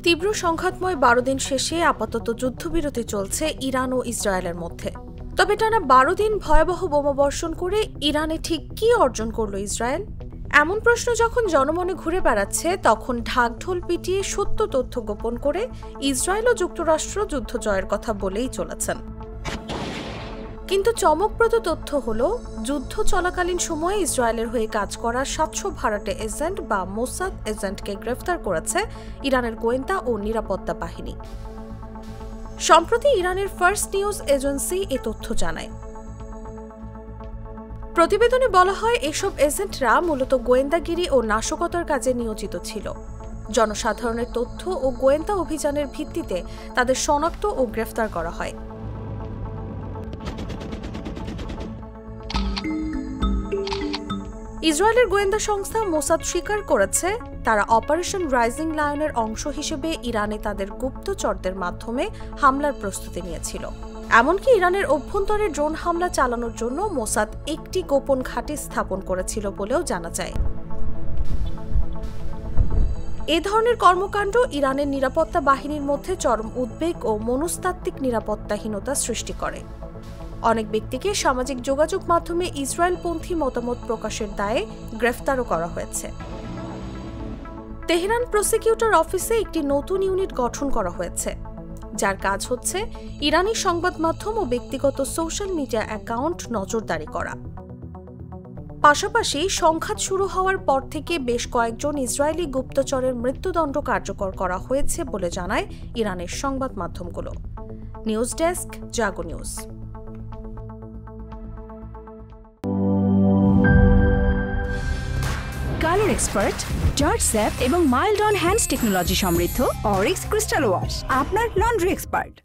তীব্র সংঘাতময় ১২ দিন শেষে আপাতত যুদ্ধবিরতি চলছে ইরান ও ইসরায়েলের মধ্যে। তবে টানা ১২ দিন ভয়াবহ বোমাবর্ষণ করে ইরানে ঠিক কী অর্জন করল ইসরায়েল? এমন প্রশ্ন যখন জনমনে ঘুরে বেড়াচ্ছে, তখন ঢাকঢোল পিটিয়ে সত্য তথ্য গোপন করে ইসরায়েল ও যুক্তরাষ্ট্র যুদ্ধ জয়ের কথা বলেই চলেছেন। কিন্তু চমকপ্রদ তথ্য হল, যুদ্ধ চলাকালীন সময়ে ইসরায়েলের হয়ে কাজ করা ৭০০ ভাড়াটে এজেন্ট বা মোসাদ এজেন্টকে গ্রেফতার করেছে ইরানের গোয়েন্দা ও নিরাপত্তা বাহিনী। সম্প্রতি ইরানের ফার্স্ট নিউজ এজেন্সি এ তথ্য জানায়। প্রতিবেদনে বলা হয়, এসব এজেন্টরা মূলত গোয়েন্দাগিরি ও নাশকতার কাজে নিয়োজিত ছিল। জনসাধারণের তথ্য ও গোয়েন্দা অভিযানের ভিত্তিতে তাদের শনাক্ত ও গ্রেফতার করা হয়। ইসরায়েলের গোয়েন্দা সংস্থা মোসাদ স্বীকার করেছে, তারা অপারেশন রাইজিং লায়নের অংশ হিসেবে ইরানে তাদের গুপ্তচরদের মাধ্যমে হামলার প্রস্তুতি নিয়েছিল। এমনকি ইরানের অভ্যন্তরে ড্রোন হামলা চালানোর জন্য মোসাদ একটি গোপন ঘাঁটি স্থাপন করেছিল বলেও জানা যায়। এ ধরনের কর্মকাণ্ড ইরানের নিরাপত্তা বাহিনীর মধ্যে চরম উদ্বেগ ও মনস্তাত্ত্বিক নিরাপত্তাহীনতা সৃষ্টি করে। অনেক ব্যক্তিকে সামাজিক যোগাযোগ মাধ্যমে ইসরায়েলপন্থী মতামত প্রকাশের দায়ে গ্রেফতারও করা হয়েছে। তেহরান প্রসিকিউটর অফিসে একটি নতুন ইউনিট গঠন করা হয়েছে, যার কাজ হচ্ছে ইরানি সংবাদ মাধ্যম ও ব্যক্তিগত সোশ্যাল মিডিয়া অ্যাকাউন্ট নজরদারি করা। পাশাপাশি সংঘাত শুরু হওয়ার পর থেকে বেশ কয়েকজন ইসরায়েলি গুপ্তচরের মৃত্যুদণ্ড কার্যকর করা হয়েছে বলে জানায় ইরানের সংবাদ মাধ্যমগুলো। News desk, Jago news. Colour expert, জর্জ স্যাপ এবং মাইল্ড অন হ্যান্ডস টেকনোলজি সমৃদ্ধ অরিক্স ক্রিস্টাল ওয়াশ আপনার লন্ড্রি এক্সপার্ট।